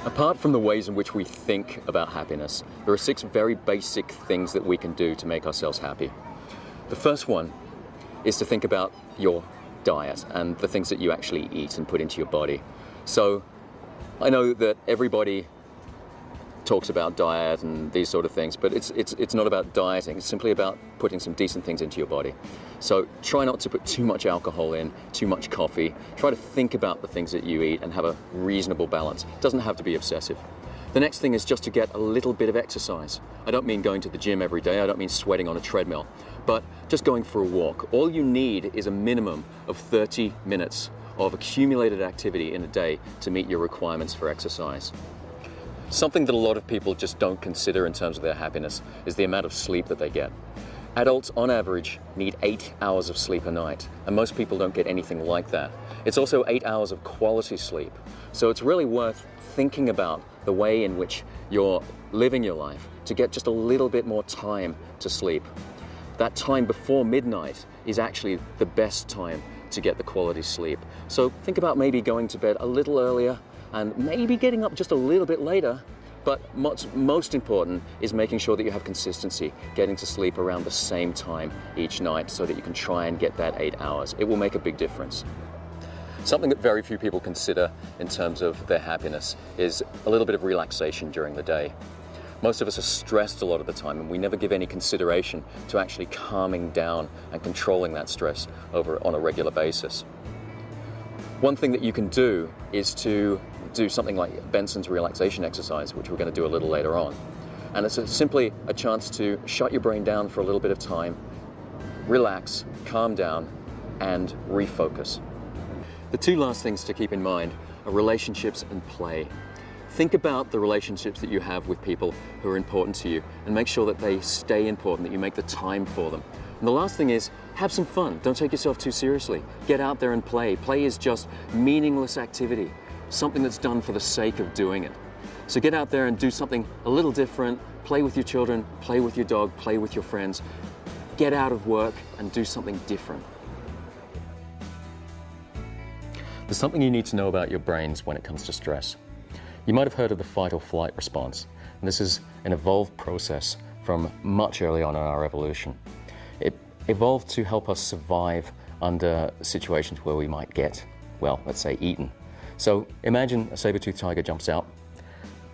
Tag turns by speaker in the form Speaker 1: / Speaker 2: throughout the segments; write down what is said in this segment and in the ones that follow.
Speaker 1: Apart from the ways in which we think about happiness, there are 6 very basic things that we can do to make ourselves happy. The first one is to think about your diet and the things that you actually eat and put into your body. So I know that everybody talks about diet and these sort of things, but it's not about dieting. It's simply about putting some decent things into your body. So try not to put too much alcohol in, too much coffee. Try to think about the things that you eat and have a reasonable balance. It doesn't have to be obsessive. The next thing is just to get a little bit of exercise. I don't mean going to the gym every day. I don't mean sweating on a treadmill, but just going for a walk. All you need is a minimum of 30 minutes of accumulated activity in a day to meet your requirements for exercise. Something that a lot of people just don't consider in terms of their happiness is the amount of sleep that they get. Adults, on average, need 8 hours of sleep a night, and most people don't get anything like that. It's also 8 hours of quality sleep. So it's really worth thinking about the way in which you're living your life to get just a little bit more time to sleep. That time before midnight is actually the best time to get the quality sleep. So think about maybe going to bed a little earlier, and maybe getting up just a little bit later, but what's most important is making sure that you have consistency, getting to sleep around the same time each night so that you can try and get that 8 hours. It will make a big difference. Something that very few people consider in terms of their happiness is a little bit of relaxation during the day. Most of us are stressed a lot of the time, and we never give any consideration to actually calming down and controlling that stress on a regular basis. One thing that you can do is to do something like Benson's relaxation exercise, which we're going to do a little later on. And it's simply a chance to shut your brain down for a little bit of time, relax, calm down, and refocus. The 2 last things to keep in mind are relationships and play. Think about the relationships that you have with people who are important to you and make sure that they stay important, that you make the time for them. And the last thing is, have some fun. Don't take yourself too seriously. Get out there and play. Play is just meaningless activity, something that's done for the sake of doing it. So get out there and do something a little different. Play with your children, play with your dog, play with your friends. Get out of work and do something different. There's something you need to know about your brains when it comes to stress. You might have heard of the fight or flight response. And this is an evolved process from much early on in our evolution. It evolved to help us survive under situations where we might get, well, let's say eaten. So imagine a saber-toothed tiger jumps out,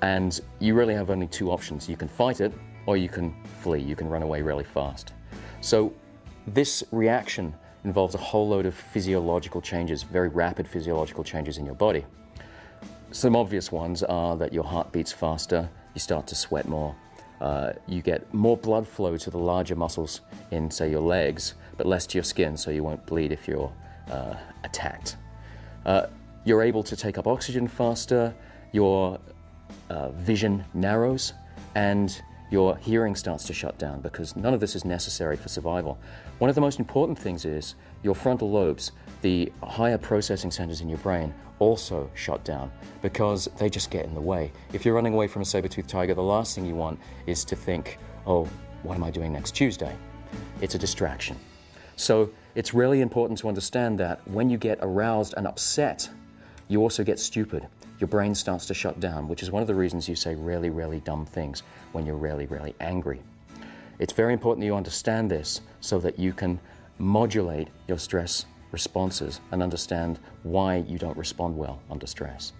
Speaker 1: and you really have only 2 options. You can fight it, or you can flee. You can run away really fast. So this reaction involves a whole load of physiological changes, very rapid physiological changes in your body. Some obvious ones are that your heart beats faster, you start to sweat more, you get more blood flow to the larger muscles in, say, your legs, but less to your skin, so you won't bleed if you're attacked. You're able to take up oxygen faster, your vision narrows, and your hearing starts to shut down because none of this is necessary for survival. One of the most important things is your frontal lobes, the higher processing centers in your brain, also shut down because they just get in the way. If you're running away from a saber-toothed tiger, the last thing you want is to think, oh, what am I doing next Tuesday? It's a distraction. So it's really important to understand that when you get aroused and upset, you also get stupid. Your brain starts to shut down, which is one of the reasons you say really, really dumb things when you're really, really angry. It's very important that you understand this so that you can modulate your stress responses and understand why you don't respond well under stress.